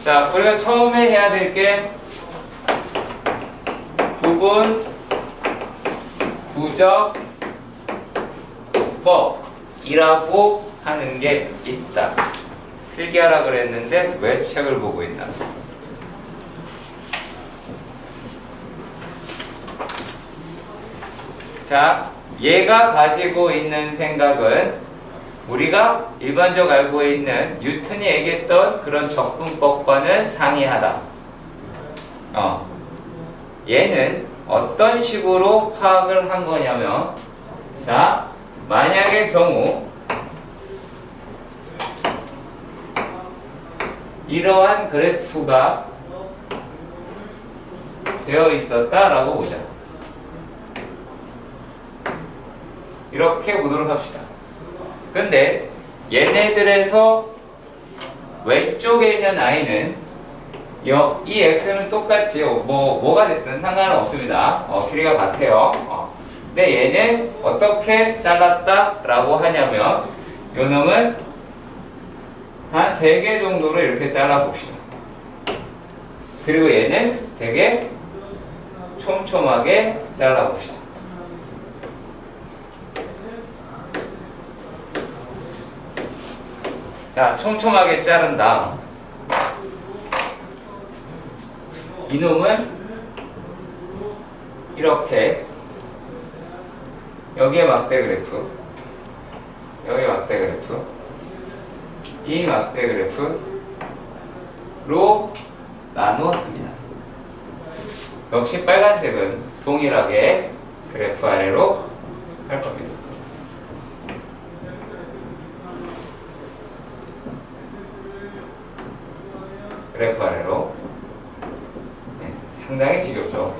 자, 우리가 처음에 해야 될 게 구분 부적법이라고 하는 게 있다. 필기하라 그랬는데 왜 책을 보고 있나? 자, 얘가 가지고 있는 생각은 우리가 일반적으로 알고 있는 뉴턴이 얘기했던 그런 적분법과는 상이하다. 얘는 어떤 식으로 파악을 한 거냐면, 자, 만약의 경우 이러한 그래프가 되어 있었다라고 보자. 이렇게 보도록 합시다. 근데 얘네들에서 왼쪽에 있는 i는 이 x는 똑같이 뭐가 됐든 상관은 없습니다. 길이가 같아요. 근데 얘는 어떻게 잘랐다라고 하냐면 요 놈은 한 3개 정도로 이렇게 잘라봅시다. 그리고 얘는 되게 촘촘하게 잘라봅시다. 자, 촘촘하게 자른 다음 이놈은 이렇게 여기에 막대 그래프, 여기에 막대 그래프, 이 막대 그래프로 나누었습니다. 역시 빨간색은 동일하게 그래프 아래로 할 겁니다. 그래프 아래로. 네, 상당히 지겹죠.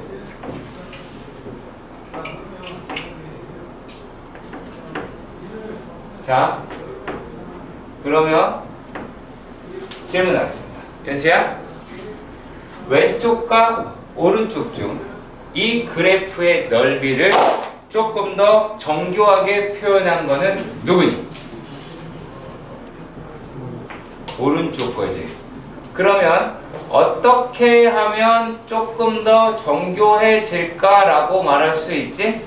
자, 그러면 질문하겠습니다. 연수야, 왼쪽과 오른쪽 중 이 그래프의 넓이를 조금 더 정교하게 표현한 거는 누구니? 오른쪽 거지. 그러면 어떻게 하면 조금 더 정교해질까라고 말할 수 있지?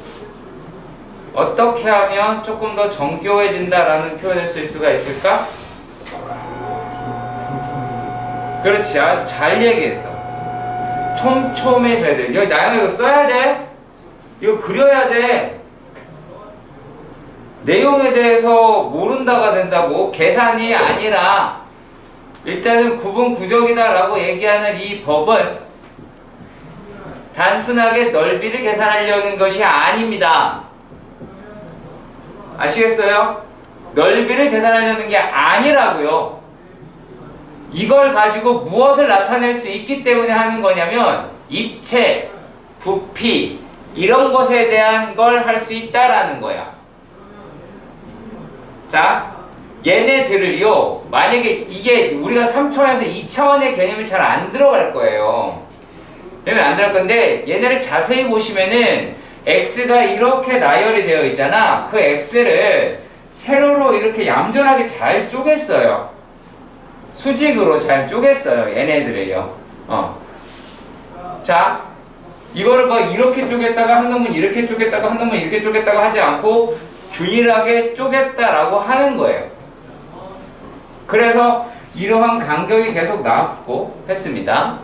어떻게 하면 조금 더 정교해진다라는 표현을 쓸 수가 있을까? 그렇지, 아주 잘 얘기했어. 촘촘해져야 돼. 여기 나영아 이거 써야 돼. 이거 그려야 돼. 내용에 대해서 모른다가 된다고. 계산이 아니라 일단은 구분구적이다 라고 얘기하는 이 법은 단순하게 넓이를 계산하려는 것이 아닙니다. 아시겠어요? 넓이를 계산하려는 게 아니라고요. 이걸 가지고 무엇을 나타낼 수 있기 때문에 하는 거냐면 입체, 부피 이런 것에 대한 걸 할 수 있다라는 거야. 자, 얘네들을요, 만약에 이게 우리가 3차원에서 2차원의 개념이 잘 안 들어갈 거예요. 왜냐면 안 들어갈 건데, 얘네를 자세히 보시면은 x가 이렇게 나열이 되어 있잖아. 그 x를 세로로 이렇게 얌전하게 잘 쪼갰어요. 수직으로 잘 쪼갰어요. 얘네들을요. 자, 이거를 뭐 이렇게 쪼갰다가 한 놈은 이렇게 쪼갰다가 한 놈은 이렇게 쪼갰다가 하지 않고 균일하게 쪼갰다라고 하는 거예요. 그래서 이러한 간격이 계속 나왔고 했습니다.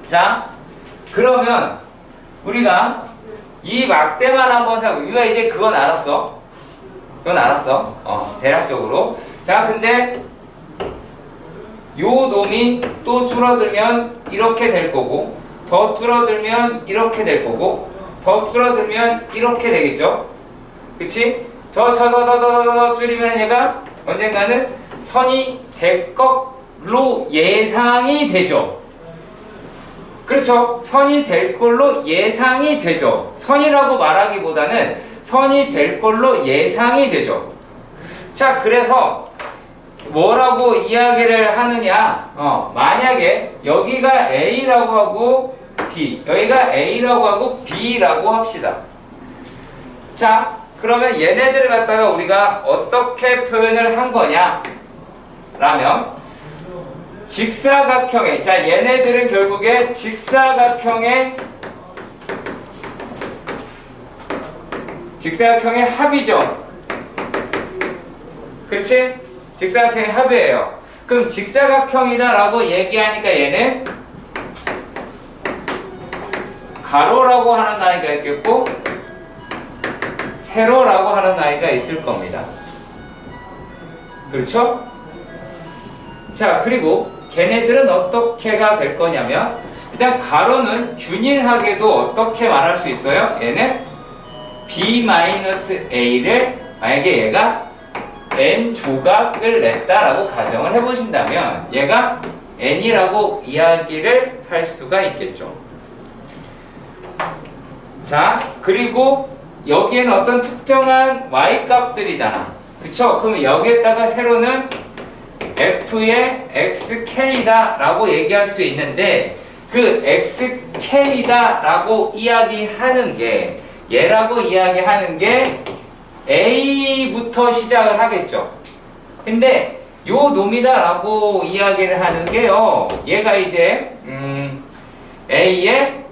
자, 그러면 우리가 이 막대만 한번 생각해. 우리가 이제 그건 알았어. 그건 알았어. 대략적으로. 자, 근데 요 놈이 또 줄어들면 이렇게 될 거고, 더 줄어들면 이렇게 될 거고, 더 줄어들면 이렇게 되겠죠? 그치? 더 줄이면 얘가 언젠가는 선이 될 걸로 예상이 되죠. 그렇죠? 선이 될 걸로 예상이 되죠. 선이라고 말하기보다는 선이 될 걸로 예상이 되죠. 자, 그래서 뭐라고 이야기를 하느냐? 만약에 여기가 A라고 하고 B, 여기가 A라고 하고 B라고 합시다. 자, 그러면 얘네들을 갖다가 우리가 어떻게 표현을 한 거냐? 라면 직사각형의, 자, 얘네들은 결국에 직사각형의 합이죠. 그렇지? 직사각형의 합이에요. 그럼 직사각형이다 라고 얘기하니까 얘는 가로라고 하는 나이가 있겠고 세로라고 하는 나이가 있을 겁니다. 그렇죠? 자, 그리고 걔네들은 어떻게가 될 거냐면 일단 가로는 균일하게도 어떻게 말할 수 있어요? 얘는 b-a를 만약에 얘가 n 조각을 냈다라고 가정을 해보신다면 얘가 n이라고 이야기를 할 수가 있겠죠. 자, 그리고 여기에는 어떤 특정한 y 값들이잖아. 그쵸? 그러면 여기에다가 세로는 f의 xk다 라고 얘기할 수 있는데 그 xk다 라고 이야기하는 게 얘라고 이야기하는 게 a부터 시작을 하겠죠. 근데 요 놈이다 라고 이야기를 하는 게요, 얘가 이제 a의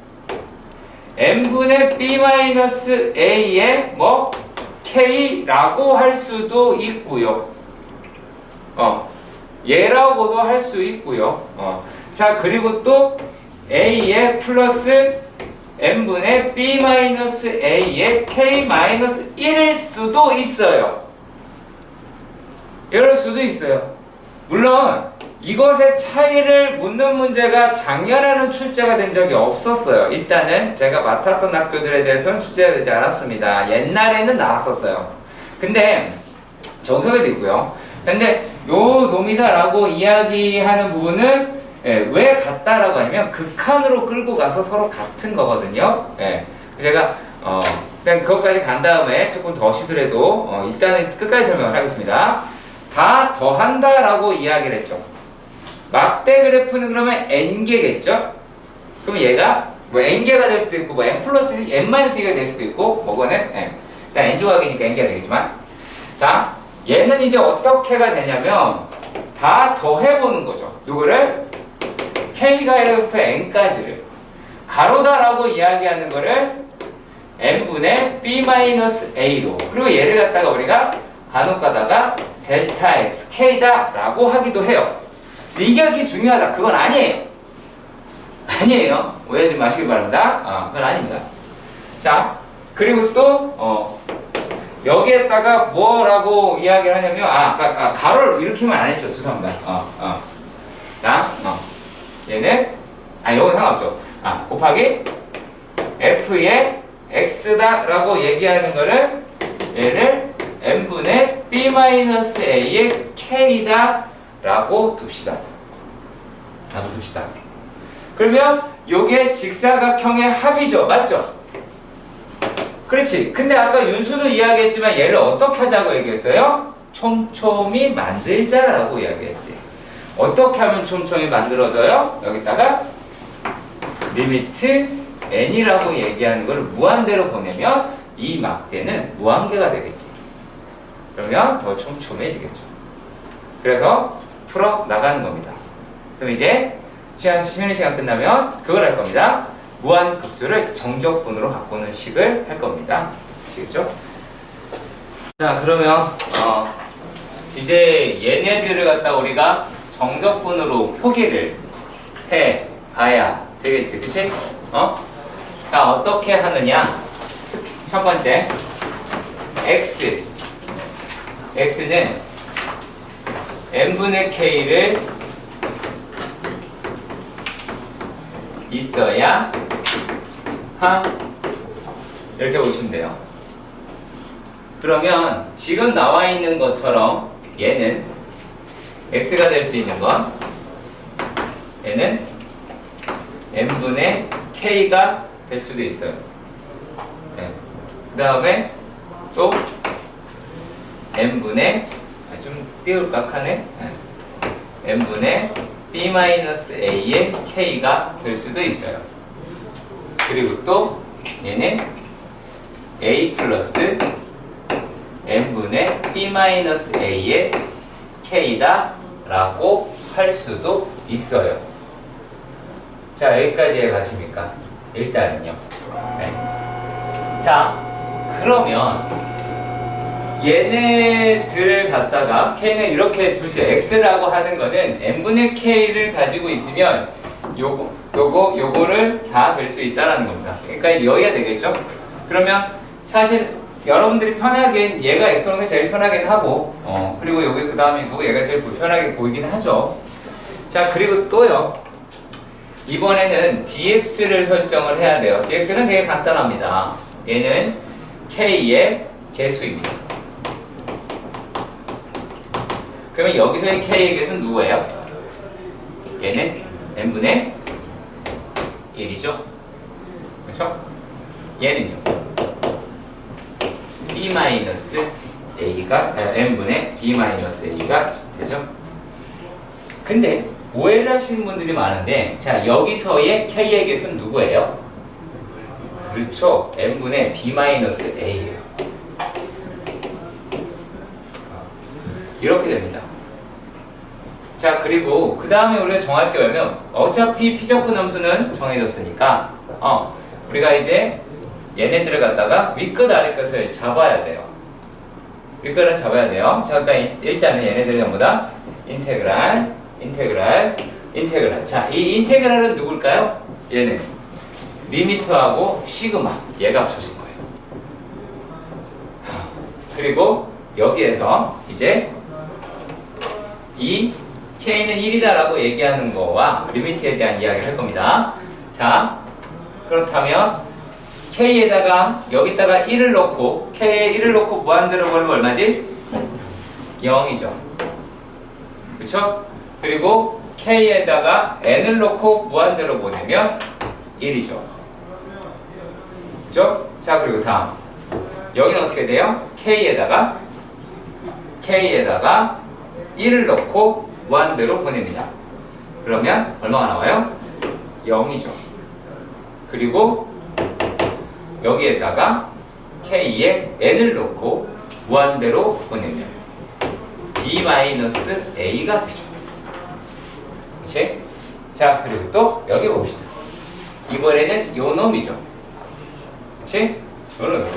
n분의 b-a의 뭐 k라고 할 수도 있고요. 얘라고도 할 수 있고요. 자, 그리고 또 a의 플러스 n분의 b-a의 k-1일 수도 있어요. 이럴 수도 있어요. 물론 이것의 차이를 묻는 문제가 작년에는 출제가 된 적이 없었어요. 일단은 제가 맡았던 학교들에 대해서는 출제가 되지 않았습니다. 옛날에는 나왔었어요. 근데 정석에도 있고요. 근데 요 놈이다 라고 이야기하는 부분은 왜 같다라고 하냐면 극한으로 끌고 가서 서로 같은 거거든요. 제가 일단 그것까지 간 다음에 조금 더 시더라도 일단은 끝까지 설명을 하겠습니다. 다 더한다 라고 이야기를 했죠. 막대 그래프는 그러면 n개겠죠? 그럼 얘가 뭐 n개가 될 수도 있고 뭐 n 플러스 n-2가 될 수도 있고 뭐거는 일단 n조각이니까 n개가 되겠지만, 자, 얘는 이제 어떻게가 되냐면 다 더해보는 거죠. 누구를? k가 1부터 n까지를 가로다라고 이야기하는 거를 n분의 b-a로, 그리고 얘를 갖다가 우리가 간혹 가다가 델타 x k다 라고 하기도 해요. 이게 그렇게 중요하다 그건 아니에요. 아니에요. 오해하지 마시기 바랍니다. 그건 아닙니다. 자, 그리고 또 여기에다가 뭐라고 이야기를 하냐면 아까 가로를 이렇게 하면 안 했죠. 죄송합니다. 자, 얘는 요건 상관없죠. 곱하기 f의 x다 라고 얘기하는 거를 얘를 n분의 b-a의 k다 라고 둡시다. 그러면 요게 직사각형의 합이죠. 맞죠? 그렇지. 근데 아까 윤수도 이야기했지만 얘를 어떻게 하자고 얘기했어요? 촘촘히 만들자라고 이야기했지. 어떻게 하면 촘촘히 만들어져요? 여기다가 리미트 n이라고 얘기하는 걸 무한대로 보내면 이 막대는 무한계가 되겠지. 그러면 더 촘촘해지겠죠. 그래서 풀어 나가는 겁니다. 그럼 이제 쉬는 시간 끝나면 그걸 할 겁니다. 무한급수를 정적분으로 바꾸는 식을 할 겁니다. 아시겠죠? 자, 그러면 이제 얘네들을 갖다 우리가 정적분으로 표기를 해 봐야 되겠지, 그치? 자, 어떻게 하느냐? 첫 번째, x는 n분의 k를 있어야 이렇게 보시면 돼요. 그러면 지금 나와 있는 것처럼 얘는 x가 될 수 있는 건 얘는 n분의 k가 될 수도 있어요. 그 다음에 또 n분의 좀 띄울깍하네. n분의 b-a의 k가 될 수도 있어요. 그리고 또 얘는 a 플러스 n분의 b-a의 k다 라고 할 수도 있어요. 자, 여기까지 가십니까? 일단은요. 네. 자, 그러면 얘네들을 갖다가 K는 이렇게 두세요. X라고 하는 거는 n분의 K를 가지고 있으면 요거를 다 될 수 있다라는 겁니다. 그러니까 여기가 되겠죠? 그러면 사실 여러분들이 편하게 얘가 X로는 제일 편하긴 하고 그리고 여기 그 다음이고 얘가 제일 불편하게 보이긴 하죠. 자, 그리고 또요. 이번에는 dx를 설정을 해야 돼요. dx는 되게 간단합니다. 얘는 k의 개수입니다. 그러면 여기서의 k의 개수는 누구예요? 얘는 n분의 1이죠. 그렇죠? 얘는요. b-a가 n분의 b-a가 되죠. 근데 오해를 하시는 분들이 많은데, 자, 여기서의 k의 개수는 누구예요? 그렇죠. n분의 b-a예요. 이렇게 됩니다. 자, 그리고 그 다음에 우리가 정할 게 뭐냐면 어차피 피적분 함수는 정해졌으니까 우리가 이제 얘네들을 갖다가 윗끝 아래끝을 잡아야 돼요. 윗끝을 잡아야 돼요. 자, 그러니까 일단은 얘네들이 전부 다 인테그랄. 자, 이 인테그랄은 누굴까요? 얘는 리미트하고 시그마, 얘가 합쳐진 거예요. 그리고 여기에서 이제 이 K는 1이다라고 얘기하는 거와 리미트에 대한 이야기를 할 겁니다. 자, 그렇다면 K에다가 여기다가 1을 넣고 K에 1을 넣고 무한대로 보내면 얼마지? 0이죠. 그쵸? 그리고 K에다가 N을 넣고 무한대로 보내면 1이죠. 그쵸? 자, 그리고 다음 여기는 어떻게 돼요? K에다가 1을 넣고 무한대로 보냅니다. 그러면 얼마가 나와요? 0이죠. 그리고 여기에다가 K에 N을 넣고 무한대로 보내면 B-A가 되죠. 그치? 자, 그리고 또 여기 봅시다. 이번에는 요 놈이죠. 그치? 요 놈.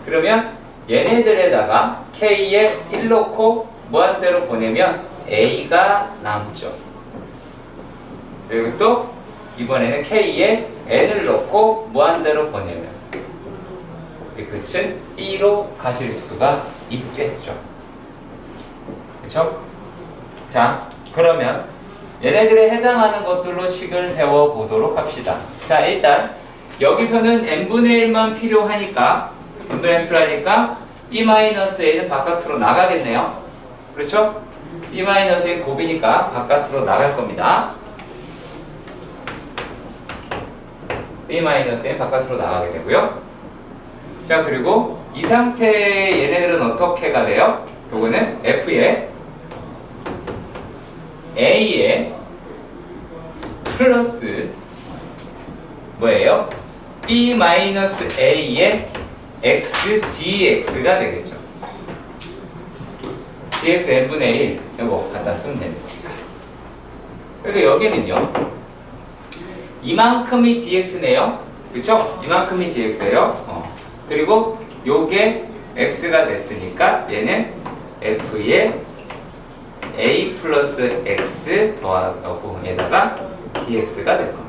그러면 얘네들에다가 K에 1 넣고 무한대로 보내면 A가 남죠. 그리고 또 이번에는 K에 N을 넣고 무한대로 보내면 이 끝은 B로 가실 수가 있겠죠. 그쵸? 자, 그러면 얘네들에 해당하는 것들로 식을 세워보도록 합시다. 자, 일단 여기서는 n분의 1만 필요하니까 B-A는 바깥으로 나가겠네요. 그렇죠? B-A 곱이니까 바깥으로 나갈 겁니다. B-A는 바깥으로 나가게 되고요. 자, 그리고 이 상태의 얘네들은 어떻게가 돼요? 요거는 F에 A에 플러스 뭐예요? B-A에 x dx가 되겠죠. dx n분의 1 이거 갖다 쓰면 되는 거니까. 그래서 여기는요 이만큼이 dx네요. 그렇죠? 이만큼이 dx예요. 그리고 요게 x가 됐으니까 얘는 f에 a 플러스 x 더하고 에다가 dx가 될 겁니다.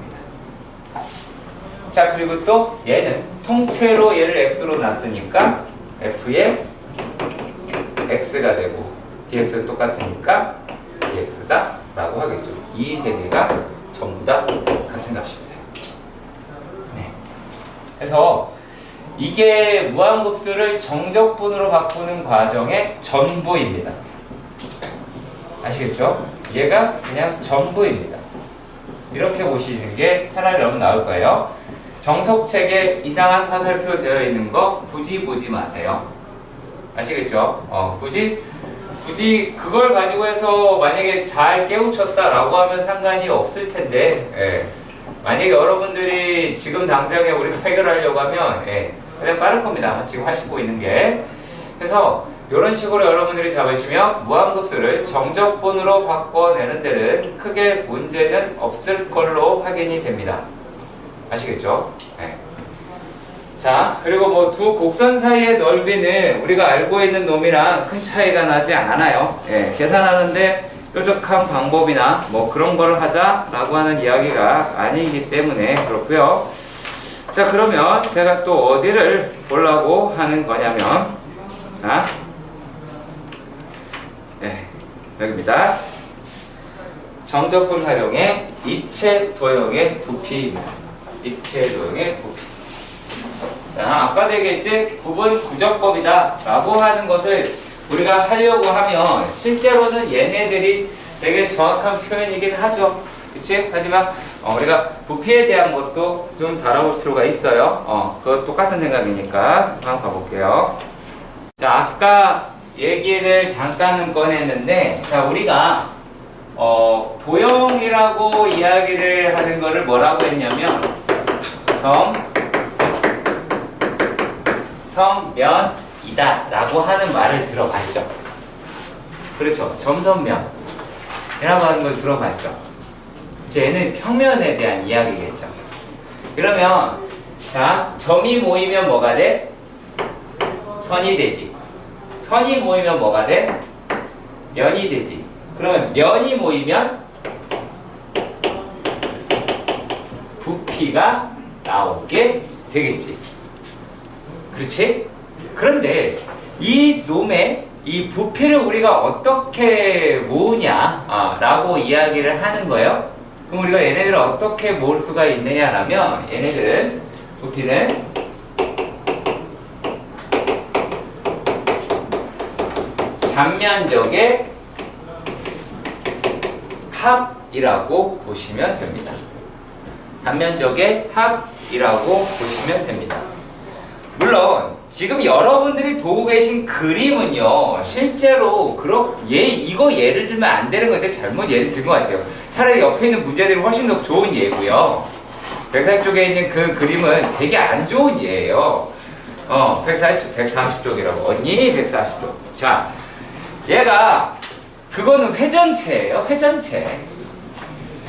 자, 그리고 또 얘는 통째로 얘를 x로 놨으니까 f에 x가 되고 dx가 똑같으니까 dx다 라고 하겠죠. 이 세 개가 전부 다 같은 값입니다. 네. 그래서 이게 무한급수를 정적분으로 바꾸는 과정의 전부입니다. 아시겠죠? 얘가 그냥 전부입니다. 이렇게 보시는 게 차라리 너무 나을 거예요. 정석책에 이상한 화살표 되어 있는 거 굳이 보지 마세요. 아시겠죠? 굳이 그걸 가지고 해서 만약에 잘 깨우쳤다라고 하면 상관이 없을 텐데, 만약에 여러분들이 지금 당장에 우리가 해결하려고 하면, 그냥 빠를 겁니다. 지금 하시고 있는 게. 그래서 이런 식으로 여러분들이 잡으시면 무한급수를 정적분으로 바꿔내는 데는 크게 문제는 없을 걸로 확인이 됩니다. 아시겠죠? 네. 자, 그리고 뭐 두 곡선 사이의 넓이는 우리가 알고 있는 놈이랑 큰 차이가 나지 않아요. 예, 계산하는데 뾰족한 방법이나 뭐 그런 걸 하자라고 하는 이야기가 아니기 때문에 그렇고요. 자, 그러면 제가 또 어디를 보려고 하는 거냐면, 여기입니다. 정적분 활용의 입체 도형의 부피입니다. 입체 도형의 부피. 자, 아까도 얘기했지? 구분 구적법이다 라고 하는 것을 우리가 하려고 하면 실제로는 얘네들이 되게 정확한 표현이긴 하죠. 그치? 하지만 우리가 부피에 대한 것도 좀 다뤄볼 필요가 있어요. 그거 똑같은 생각이니까 한번 가볼게요. 자, 아까 얘기를 잠깐은 꺼냈는데, 자, 우리가 도형이라고 이야기를 하는 거를 뭐라고 했냐면 점선면이다 라고 하는 말을 들어봤죠. 그렇죠. 점선면이라고 하는 걸 들어봤죠. 이제 얘는 평면에 대한 이야기겠죠. 그러면 자, 점이 모이면 뭐가 돼? 선이 되지. 선이 모이면 뭐가 돼? 면이 되지. 그러면 면이 모이면 부피가 나오게 되겠지. 그렇지? 그런데 이 놈의 이 부피를 우리가 어떻게 모으냐 라고 이야기를 하는 거예요. 그럼 우리가 얘네들을 어떻게 모을 수가 있느냐라면, 얘네들은 부피는 단면적의 합이라고 보시면 됩니다. 단면적의 합이라고 보시면 됩니다. 물론 지금 여러분들이 보고 계신 그림은요, 실제로 이거 예를 들면 안 되는 건데 잘못 예를 든 것 같아요. 차라리 옆에 있는 문제들이 훨씬 더 좋은 예고요. 백살 쪽에 있는 그 그림은 되게 안 좋은 예예요. 140쪽이라고. 언니 140쪽. 자, 얘가 그거는 회전체예요.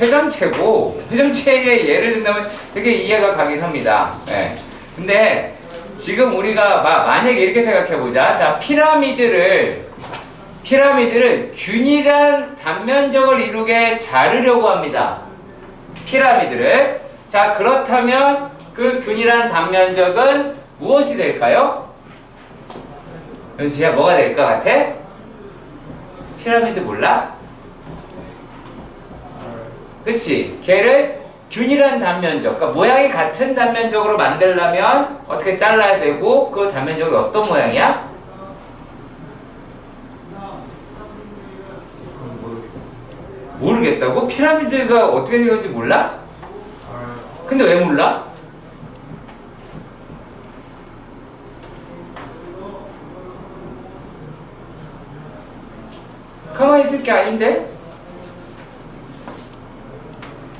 회전체고, 회전체의 예를 든다면 되게 이해가 가긴 합니다. 네. 근데 지금 우리가 만약에 이렇게 생각해보자. 자, 피라미드를 균일한 단면적을 이루게 자르려고 합니다. 피라미드를. 자, 그렇다면 그 균일한 단면적은 무엇이 될까요? 연수야, 뭐가 될 것 같아? 피라미드 몰라? 그치? 걔를 균일한 단면적, 그러니까 모양이 같은 단면적으로 만들려면 어떻게 잘라야 되고, 그 단면적이 어떤 모양이야? 모르겠다고? 피라미드가 어떻게 생겼는지 몰라? 근데 왜 몰라? 가만히 있을 게 아닌데?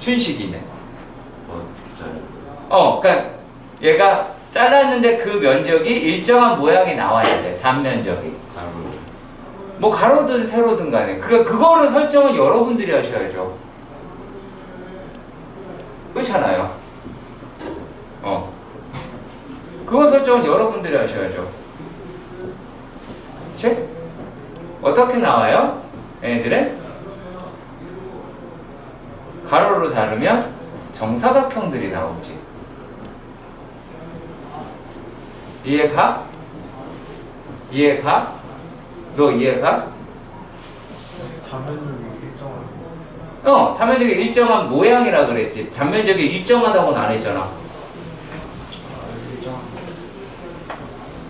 춘식이네. 그러니까 얘가 잘랐는데 그 면적이 일정한 모양이 나와야 돼. 단면적이. 뭐 가로든 세로든 간에 그거를 설정은 여러분들이 하셔야죠. 그렇잖아요. 그거 설정은 여러분들이 하셔야죠. 그치? 어떻게 나와요? 얘네들은 가로로 자르면 정사각형들이 나오지. 이해가? 너 이해가? 단면적이 일정한. 단면적이 일정한 모양이라 그랬지. 단면적이 일정하다고는 안 했잖아. 일정한.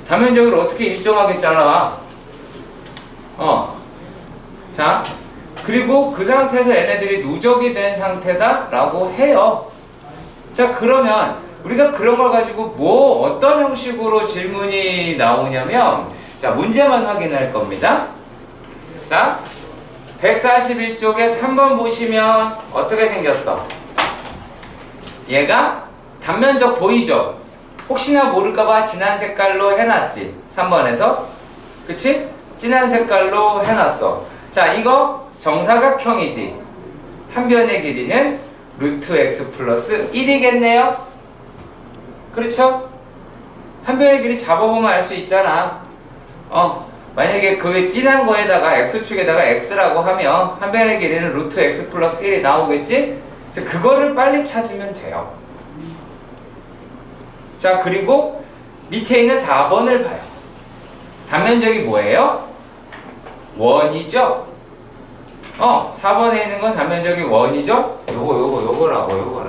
단면적을 어떻게 일정하게 잘라? 자, 그리고 그 상태에서 얘네들이 누적이 된 상태다 라고 해요. 자, 그러면 우리가 그런 걸 가지고 어떤 형식으로 질문이 나오냐면, 자, 문제만 확인할 겁니다. 자, 141쪽에 3번 보시면 어떻게 생겼어? 얘가 단면적 보이죠? 혹시나 모를까봐 진한 색깔로 해놨지. 3번에서. 그치? 진한 색깔로 해놨어. 자, 이거 정사각형이지. 한 변의 길이는 루트 x 플러스 1이겠네요. 그렇죠? 한 변의 길이 잡아보면 알 수 있잖아. 만약에 그 진한 거에다가 x축에다가 x라고 하면 한 변의 길이는 루트 x 플러스 1이 나오겠지? 그래서 그거를 빨리 찾으면 돼요. 자, 그리고 밑에 있는 4번을 봐요. 단면적이 뭐예요? 원이죠? 4번에 있는 건 단면적이 원이죠? 요거라고.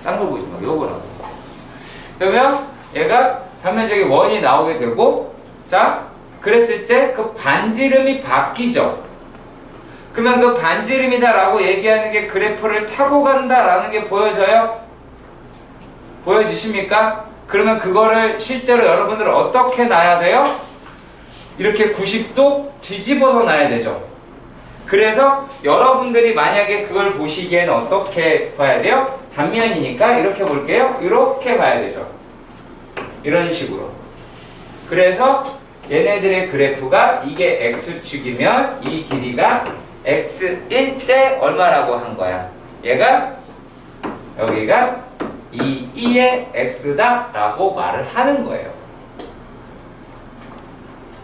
딴 거 보지 마, 요거라고. 그러면 얘가 단면적이 원이 나오게 되고, 자, 그랬을 때 그 반지름이 바뀌죠? 그러면 그 반지름이다라고 얘기하는 게 그래프를 타고 간다라는 게 보여져요? 보여지십니까? 그러면 그거를 실제로 여러분들은 어떻게 놔야 돼요? 이렇게 90도 뒤집어서 놔야 되죠. 그래서 여러분들이 만약에 그걸 보시기엔 어떻게 봐야 돼요? 단면이니까 이렇게 볼게요. 이렇게 봐야 되죠. 이런 식으로. 그래서 얘네들의 그래프가 이게 x축이면 이 길이가 x일 때 얼마라고 한 거야? 얘가 여기가 2의 x다 라고 말을 하는 거예요.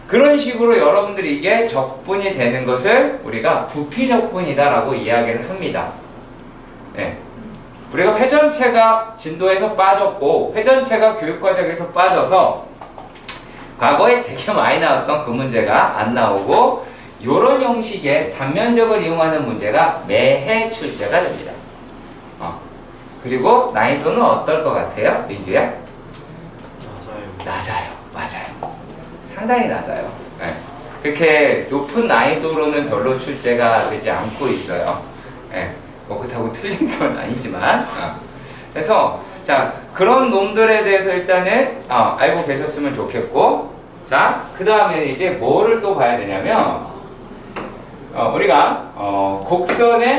그런 식으로 여러분들이 이게 적분이 되는 것을 우리가 부피적분이다 라고 이야기를 합니다. 네. 우리가 회전체가 진도에서 빠졌고 회전체가 교육과정에서 빠져서 과거에 되게 많이 나왔던 그 문제가 안 나오고 이런 형식의 단면적을 이용하는 문제가 매해 출제가 됩니다. 그리고 난이도는 어떨 것 같아요? 민규야? 맞아요. 상당히 낮아요. 네. 그렇게 높은 난이도로는 별로 출제가 되지 않고 있어요. 네. 뭐 그렇다고 틀린 건 아니지만. 그래서 자, 그런 놈들에 대해서 일단은 알고 계셨으면 좋겠고, 자, 그 다음에 이제 뭐를 또 봐야 되냐면 우리가 곡선의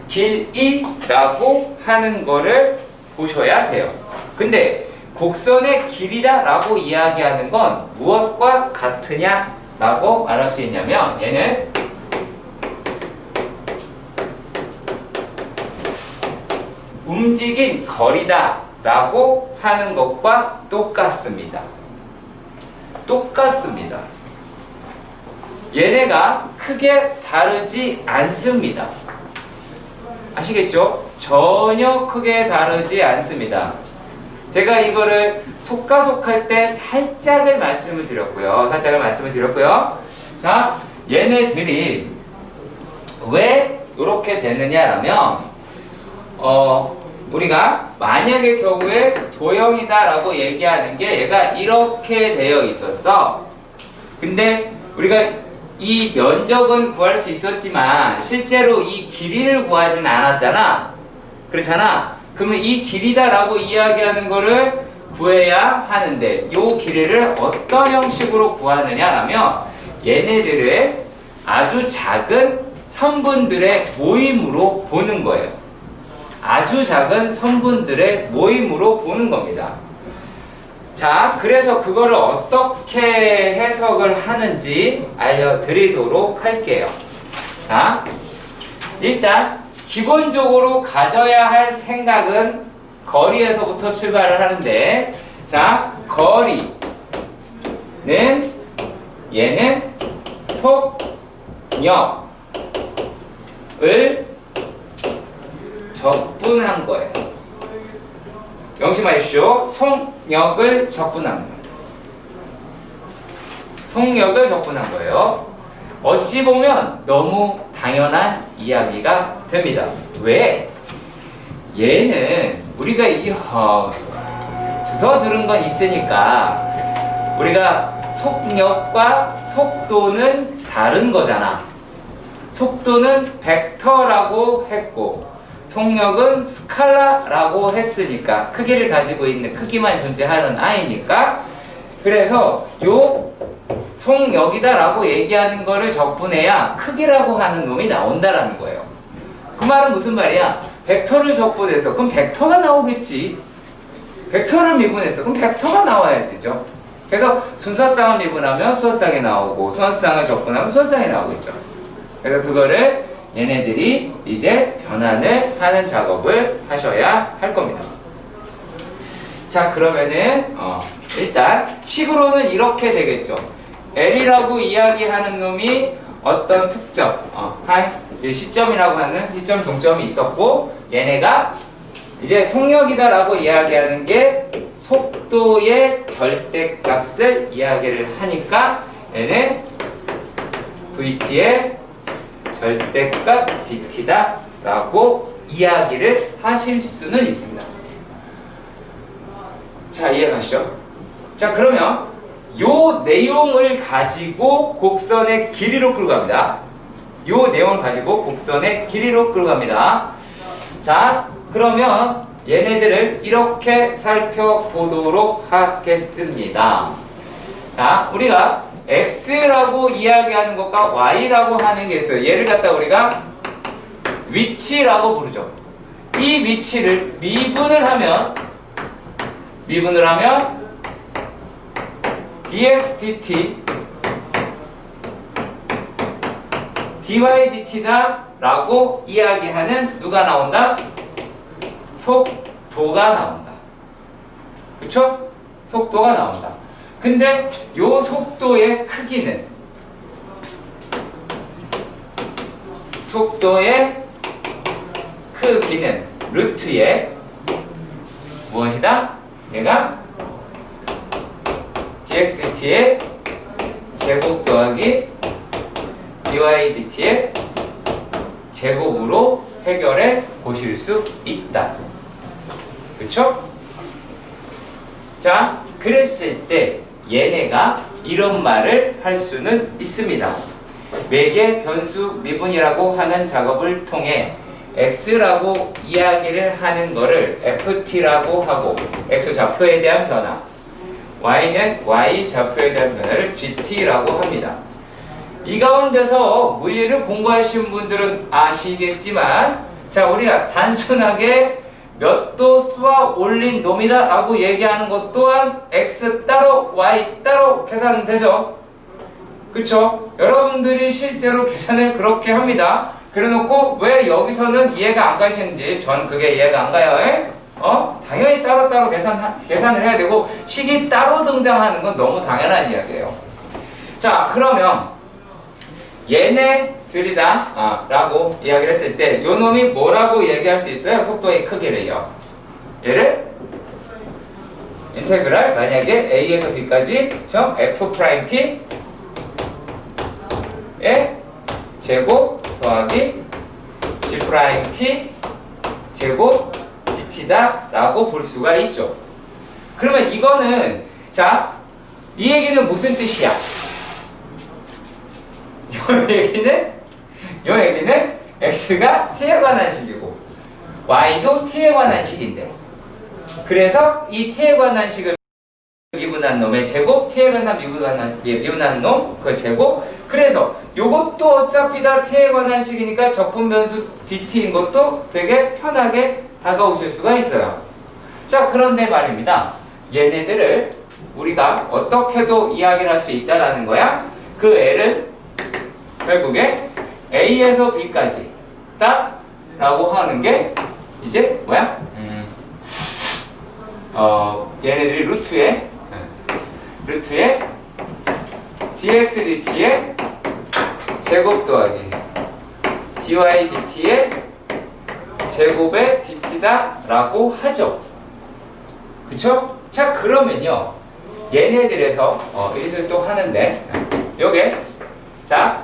길이라고 하는 거를 보셔야 돼요. 근데 곡선의 길이다 라고 이야기하는 건 무엇과 같으냐 라고 말할 수 있냐면 얘는 움직인 거리다 라고 하는 것과 똑같습니다. 얘네가 크게 다르지 않습니다. 아시겠죠? 전혀 크게 다르지 않습니다. 제가 이거를 속가속할 때 살짝을 말씀을 드렸고요. 자, 얘네들이 왜 이렇게 되느냐라면 우리가 만약의 경우에 도형이다라고 얘기하는 게 얘가 이렇게 되어 있었어. 근데 우리가 이 면적은 구할 수 있었지만 실제로 이 길이를 구하진 않았잖아. 그렇잖아. 그러면 이 길이다라고 이야기하는 거를 구해야 하는데 이 길이를 어떤 형식으로 구하느냐라면 얘네들을 아주 작은 선분들의 모임으로 보는 거예요. 아주 작은 선분들의 모임으로 보는 겁니다. 자, 그래서 그거를 어떻게 해석을 하는지 알려드리도록 할게요. 자, 일단 기본적으로 가져야 할 생각은 거리에서부터 출발을 하는데, 자, 거리는 얘는 속력을 적분한 거예요. 명심하십시오. 속력을 적분한 거예요. 어찌 보면 너무 당연한 이야기가 됩니다. 왜? 얘는 우리가 주워 들은 건 있으니까 우리가 속력과 속도는 다른 거잖아. 속도는 벡터라고 했고 속력은 스칼라라고 했으니까 크기를 가지고 있는 크기만 존재하는 아이니까 그래서 요 속력이다 라고 얘기하는 거를 적분해야 크기라고 하는 놈이 나온다라는 거예요. 그 말은 무슨 말이야? 벡터를 적분해서 그럼 벡터가 나오겠지. 벡터를 미분했어. 그럼 벡터가 나와야 되죠. 그래서 순서쌍을 미분하면 수서쌍이 나오고 수원쌍을 적분하면 수원쌍이 나오겠죠. 그래서 그거를 얘네들이 이제 변환을 하는 작업을 하셔야 할 겁니다. 자, 그러면은 일단 식으로는 이렇게 되겠죠. L이라고 이야기하는 놈이 어떤 특정, 시점이라고 하는 시점 종점이 있었고, 얘네가 이제 속력이다라고 이야기하는 게 속도의 절대값을 이야기를 하니까 얘는 VT의 절대값 DT다라고 이야기를 하실 수는 있습니다. 자, 이해가시죠? 자, 그러면 요 내용을 가지고 곡선의 길이로 끌고 갑니다. 요 내용을 가지고 곡선의 길이로 끌고 갑니다. 자, 그러면 얘네들을 이렇게 살펴보도록 하겠습니다. 자, 우리가 X라고 이야기하는 것과 Y라고 하는 게 있어요. 얘를 갖다 우리가 위치라고 부르죠. 이 위치를 미분을 하면 dx dt dy dt다 라고 이야기하는 누가 나온다? 속도가 나온다. 그쵸? 속도가 나온다. 근데 요 속도의 크기는 루트의 무엇이다? 얘가 dx dt의 제곱 더하기 dy dt의 제곱으로 해결해 보실 수 있다. 그쵸? 자, 그랬을 때 얘네가 이런 말을 할 수는 있습니다. 외계 변수 미분이라고 하는 작업을 통해 x라고 이야기를 하는 거를 ft라고 하고 x 좌표에 대한 변화, y는 y 좌표에 대한 변화를 gt라고 합니다. 이 가운데서 물리를 공부하신 분들은 아시겠지만, 자, 우리가 단순하게 몇 도 쏘아 올린 놈이다 라고 얘기하는 것 또한 x 따로 y 따로 계산되죠. 그쵸? 여러분들이 실제로 계산을 그렇게 합니다. 그래놓고 왜 여기서는 이해가 안 가시는지 전 그게 이해가 안 가요. 당연히 따로따로 계산을 해야 되고 식이 따로 등장하는 건 너무 당연한 이야기예요. 자, 그러면 얘네들이다 라고 이야기를 했을 때 요 놈이 뭐라고 얘기할 수 있어요? 속도의 크기를요. 얘를 인테그랄 만약에 a에서 b까지 f'(t) 의 제곱 더하기 g'(t) 제곱 dt다 라고 볼 수가 있죠. 그러면 이거는, 자, 이 얘기는 무슨 뜻이야? 요 얘기는 x가 t에 관한 식이고 y도 t에 관한 식인데, 그래서 이 t에 관한 식을 미분한 놈의 제곱, t에 관한 미분한 놈 그 제곱, 그래서 요것도 어차피 다 t에 관한 식이니까 적분 변수 dt인 것도 되게 편하게 다가오실 수가 있어요. 자, 그런데 말입니다. 얘네들을 우리가 어떻게도 이야기를 할 수 있다라는 거야. 그 L은 결국에 A에서 B까지 다 라고 하는 게 이제 뭐야? 얘네들이 루트에 dx dt의 제곱 더하기 dy dt의 제곱의 dt다 라고 하죠. 그쵸? 자, 그러면요 얘네들에서 이것을 또 하는데 요게 자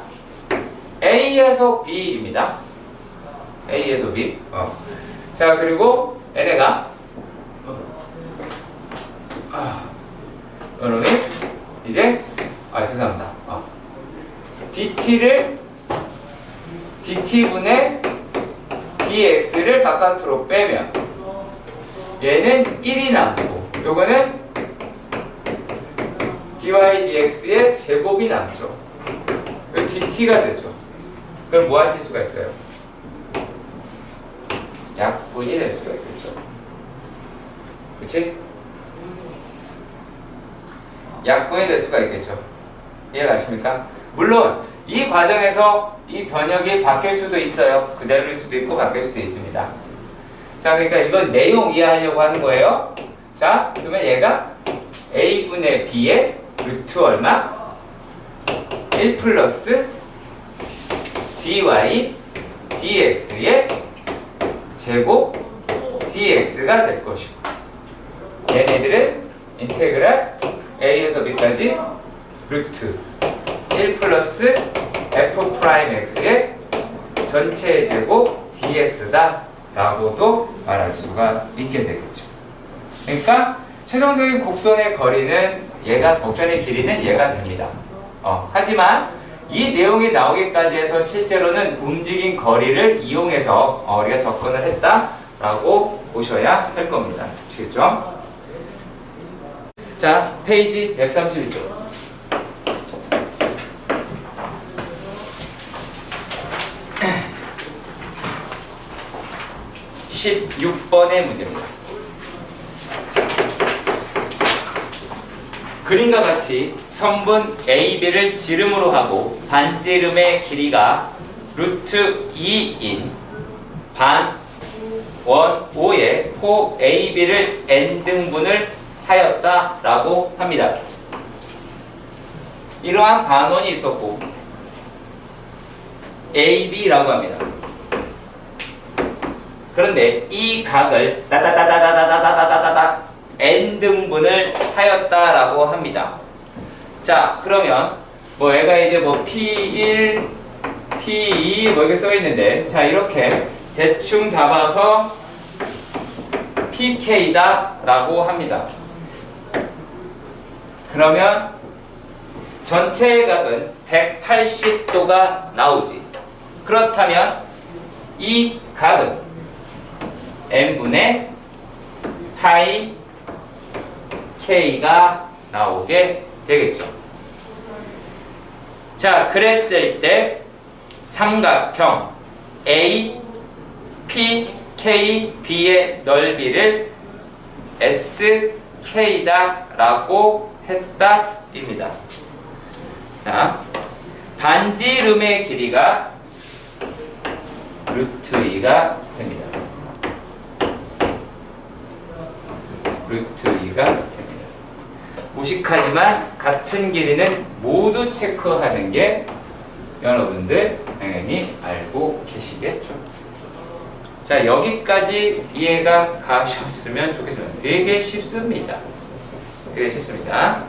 A에서 B입니다. A에서 B. 자, 그리고 얘네가 여러분이 이제 죄송합니다. dt를 dt분의 dx를 바깥으로 빼면 얘는 1이 남고 요거는 dy dx의 제곱이 남죠. dt가 되죠. 그럼 뭐 하실 수가 있어요? 약분이 될 수가 있겠죠. 그치? 약분이 될 수가 있겠죠. 이해가십니까? 물론 이 과정에서 이 변형이 바뀔 수도 있어요. 그대로일 수도 있고 바뀔 수도 있습니다. 자, 그러니까 이건 내용 이해하려고 하는 거예요. 자, 그러면 얘가 a분의 b의 루트 얼마? 1 플러스 dy dx의 제곱 dx가 될 것이고, 얘네들은 인테그랄 a에서 b까지 루트 1 플러스 f 프라임 x의 전체 제곱 dx다 라고도 말할 수가 있게 되겠죠. 그러니까 최종적인 곡선의 거리는 얘가, 곡선의 길이는 얘가 됩니다. 하지만 이 내용이 나오기까지 해서 실제로는 움직인 거리를 이용해서 우리가 접근을 했다라고 보셔야 할 겁니다. 아시겠죠? 자, 페이지 131쪽. 16번의 문제입니다. 그림과 같이 선분 AB를 지름으로 하고 반지름의 길이가 루트 2인 반 원 5의 호 AB를 n등분을 하였다라고 합니다. 이러한 반원이 있었고 AB라고 합니다. 그런데 이 각을 따다다다다다다다다다 n등분을 하였다라고 합니다. 자, 그러면 뭐 얘가 이제 뭐 P1, P2 뭐 이렇게 써 있는데, 자, 이렇게 대충 잡아서 PK다 라고 합니다. 그러면 전체 각은 180도가 나오지. 그렇다면 이 각은 n분의 파이 k가 나오게 되겠죠. 자, 그랬을 때 삼각형 A, P, K, B의 넓이를 SK다 라고 했다 입니다. 자, 반지름의 길이가 루트 2가 됩니다. 루트 2가 됩니다. 무식하지만 같은 길이는 모두 체크하는 게 여러분들 당연히 알고 계시겠죠. 자, 여기까지 이해가 가셨으면 좋겠습니다. 되게 쉽습니다. 되게 쉽습니다.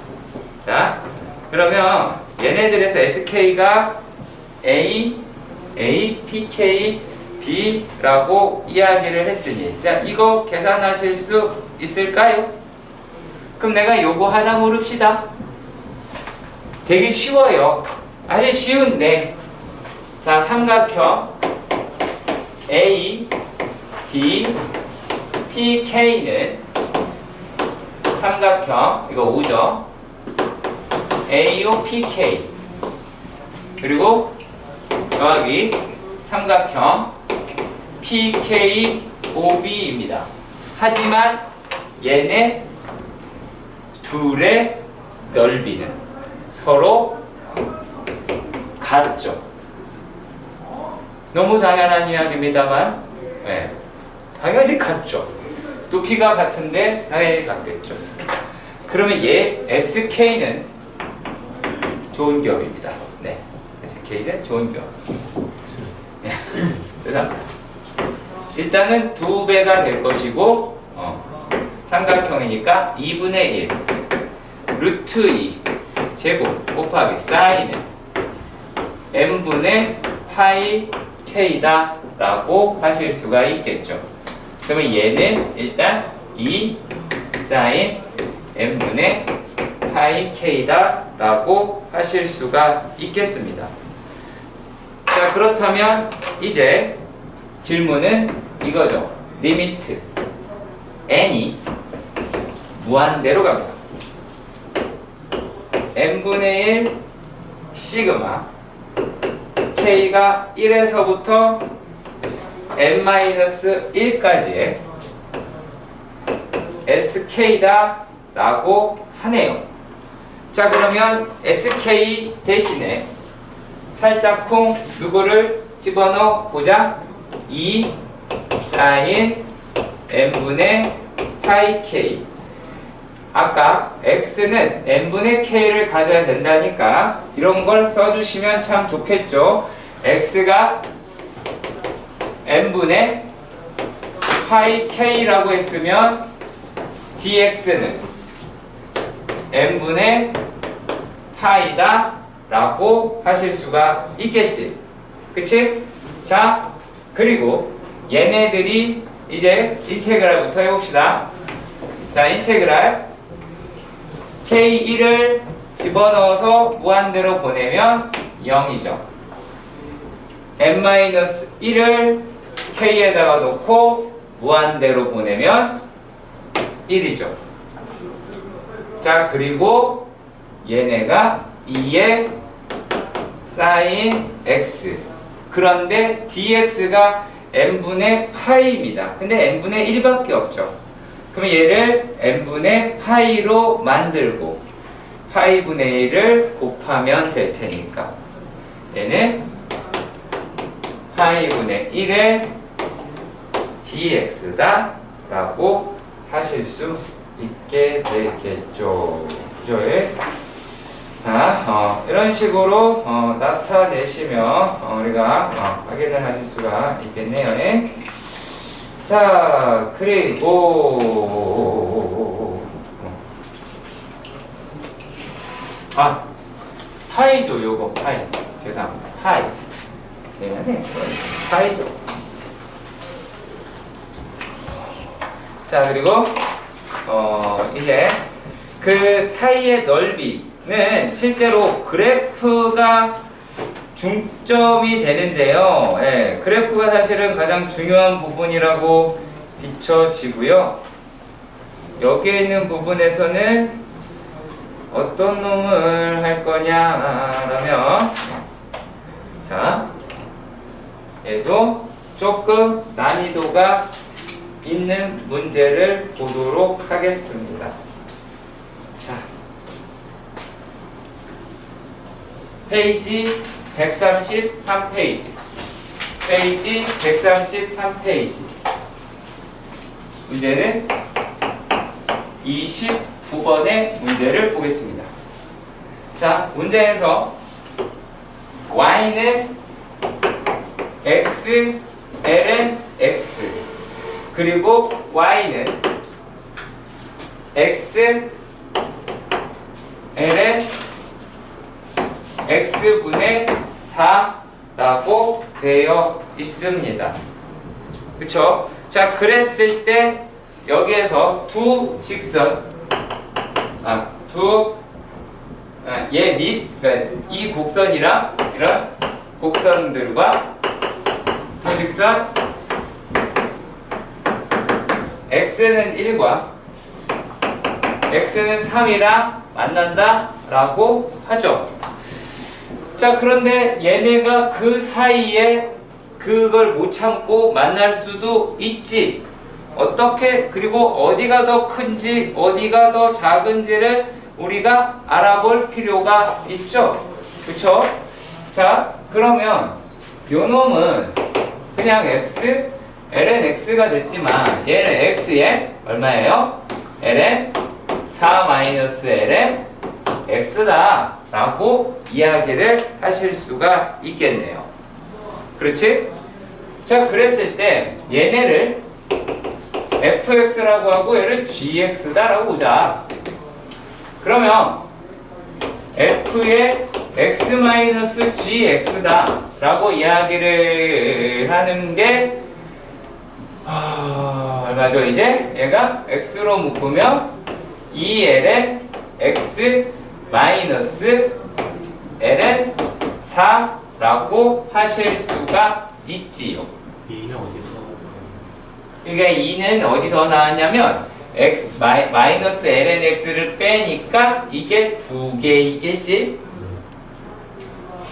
자, 그러면 얘네들에서 SK가 A, PK, B라고 이야기를 했으니, 자, 이거 계산하실 수 있을까요? 그럼 내가 요거 하나 물읍시다. 되게 쉬워요. 아주 쉬운데, 자, 삼각형 A, B, PK는 삼각형, 이거 5죠. AO, PK. 그리고 여기 삼각형 PK, OB입니다. 하지만 얘네 둘의 넓이는 서로 같죠. 너무 당연한 이야기입니다만, 네, 당연히 같죠. 높이가 같은데 당연히 같겠죠. 그러면 얘 SK는 좋은 기업입니다. 네, SK는 좋은 기업. 네, 죄송합니다. 일단은 2배가 될 것이고, 삼각형이니까 2분의 1 루트 2 제곱 곱하기 사인은 n분의 파이 k다 라고 하실 수가 있겠죠. 그러면 얘는 일단 2 사인 n분의 파이 k다 라고 하실 수가 있겠습니다. 자, 그렇다면 이제 질문은 이거죠. 리미트 n이 무한대로 갑니다. n분의 1 시그마 k가 1에서부터 n-1까지의 sk다 라고 하네요. 자, 그러면 SK 대신에 살짝쿵 누구를 집어넣어 보자. 2 사인 n분의 파이 k. 아까 x는 n분의 k를 가져야 된다니까 이런 걸 써주시면 참 좋겠죠. x가 n분의 파이 k라고 했으면 dx는 n분의 파이다 라고 하실 수가 있겠지. 그치? 자, 그리고 얘네들이 이제 인테그랄부터 해봅시다. 자, 인테그랄 k1을 집어넣어서 무한대로 보내면 0이죠. n-1을 k에다가 놓고 무한대로 보내면 1이죠. 자, 그리고 얘네가 2의 사인 x. 그런데 dx가 n분의 파이입니다. 근데 n분의 1밖에 없죠. 그럼 얘를 n분의 파이로 만들고 파이분의 1을 곱하면 될 테니까 얘는 파이분의 1의 dx다 라고 하실 수 있게 되겠죠. 그죠? 자, 이런 식으로 나타내시면 우리가 확인을 하실 수가 있겠네요. 예? 자, 그리고 파이죠. 요거 파이. 죄송합니다. 파이. 네, 파이죠. 자, 그리고 이제 그 사이의 넓이는 실제로 그래프가 중점이 되는데요. 예, 그래프가 사실은 가장 중요한 부분이라고 비춰지고요. 여기에 있는 부분에서는 어떤 놈을 할 거냐라면, 자, 얘도 조금 난이도가 있는 문제를 보도록 하겠습니다. 자, 페이지 133페이지. 페이지 133페이지. 문제는 29번의 문제를 보겠습니다. 자, 문제에서 y는 x, ln x. 그리고 y는 x, ln x분의 4라고 되어 있습니다. 그쵸? 자, 그랬을 때 여기에서 두 직선, 얘 및, 그러니까 이 곡선이랑 이런 곡선들과 두 직선 x는 1과 x는 3이랑 만난다 라고 하죠. 자, 그런데 얘네가 그 사이에 그걸 못 참고 만날 수도 있지. 어떻게, 그리고 어디가 더 큰지 어디가 더 작은지를 우리가 알아볼 필요가 있죠. 그쵸? 자, 그러면 요 놈은 그냥 x, ln x가 됐지만 얘는 x에 얼마예요? ln 4-ln x다 라고 이야기를 하실 수가 있겠네요. 그렇지? 자, 그랬을 때 얘네를 fx라고 하고 얘를 gx다 라고 보자. 그러면 f의 x-gx다 라고 이야기를 하는 게 얼마죠? 이제 얘가 x로 묶으면 2ln x ln 4라고 하실 수가 있지요. 2는 어디서? 그러니까 2는 어디서 나왔냐면 x 마이너스 ln x를 빼니까 이게 두 개이겠지?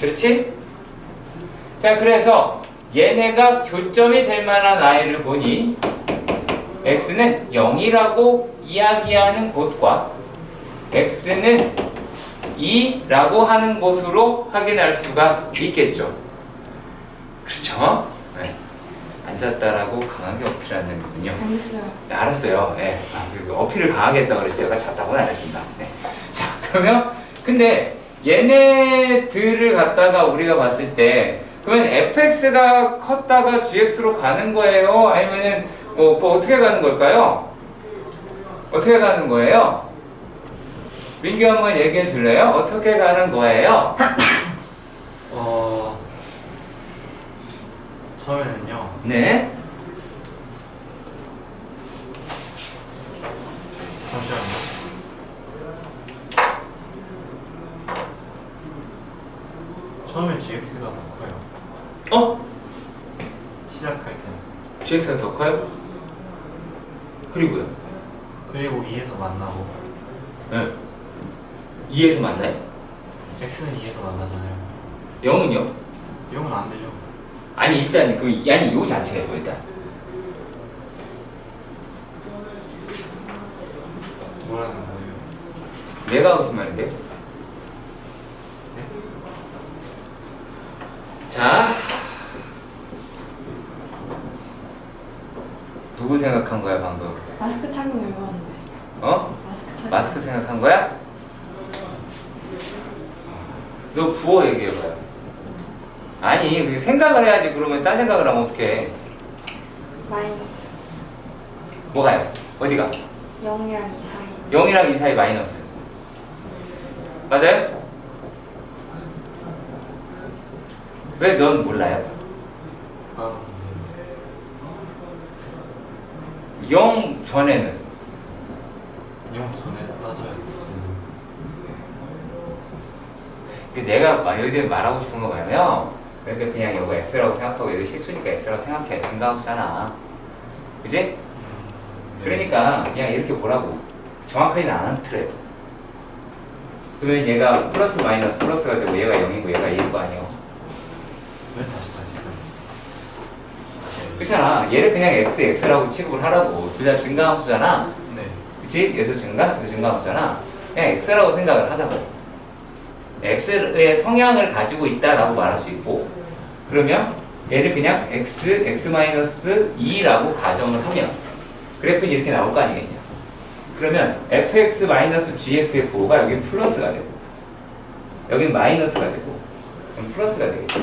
그렇지? 자, 그래서 얘네가 교점이 될 만한 아이를 보니 x는 0이라고 이야기하는 곳과 x는 2라고 하는 곳으로 확인할 수가 있겠죠. 그렇죠? 네. 앉았다라고 강하게 어필하는 거군요. 알겠어요. 네, 알았어요. 네. 어필을 강하게 했다고 그래서 제가 잤다고는 안 했습니다. 네. 자, 그러면 근데 얘네들을 갖다가 우리가 봤을 때 그러면 fx가 컸다가 gx로 가는 거예요? 아니면은 뭐 어떻게 가는 걸까요? 어떻게 가는 거예요? 민규 한번 얘기해 줄래요? 어떻게 가는 거예요? 처음에는요. 네. 잠시만요. 처음에 GX가 더 커요. 어? 시작할 때. gx가 더 커요? 그리고요? 그리고 2에서 만나고. 네. 2에서 만나요? X는 2에서 만나잖아요. 0은요? 0은 안 되죠. 아니 일단 아니 요 자체예요 일단. 뭐라는 거예요? 내가 하고 싶은 말인데요? 네? 자, 누구 생각한 거야 방금? 마스크 착용 열받는데. 어? 마스크 착용. 마스크 생각한 거야? 너 부어 얘기해봐요. 아니 그게 생각을 해야지. 그러면 딴 생각을 하면 어떡해. 마이너스. 뭐가요? 어디가? 0이랑 2 사이. 0이랑 2 사이 마이너스. 맞아요? 왜 넌 몰라요? 아, 0 전에는 0 전에 따져야 돼. 내가 여기에 말하고 싶은 거 뭐냐면 그러니까 그냥 이거 x라고 생각하고 얘도 실수니까 x라고 생각해. 증가함수잖아. 그지? 그러니까 그냥 이렇게 보라고. 정확하지는 않더라도. 그러면 얘가 플러스 마이너스 플러스가 되고 얘가 0이고 얘가 1일 거 아니에요. 왜 다시? 그렇잖아. 얘를 그냥 x라고 취급을 하라고. 둘 다 증가함수잖아. 네. 그치? 얘도 얘도 증가함수잖아. 그냥 x라고 생각을 하자고. x의 성향을 가지고 있다라고 말할 수 있고, 그러면 얘를 그냥 x-2라고 가정을 하면 그래프는 이렇게 나올 거 아니겠냐. 그러면 fx-gx의 부호가 여기 플러스가 되고 여긴 마이너스가 되고 그럼 플러스가 되겠죠.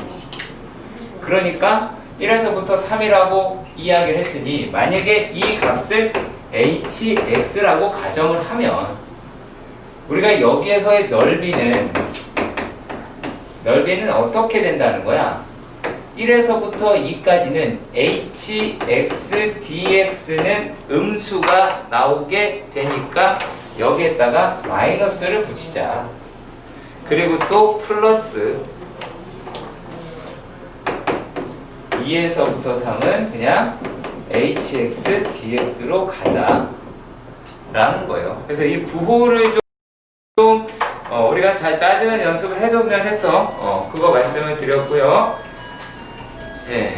그러니까 1에서부터 3이라고 이야기를 했으니 만약에 이 값을 hx라고 가정을 하면 우리가 여기에서의 넓이는 어떻게 된다는 거야? 1에서부터 2까지는 hx dx는 음수가 나오게 되니까 여기에다가 마이너스를 붙이자. 그리고 또 플러스 2에서부터 3은 그냥 hx dx로 가자 라는 거예요. 그래서 이 부호를 좀 우리가 잘 따지는 연습을 해줬으면 해서 그거 말씀을 드렸고요. 네.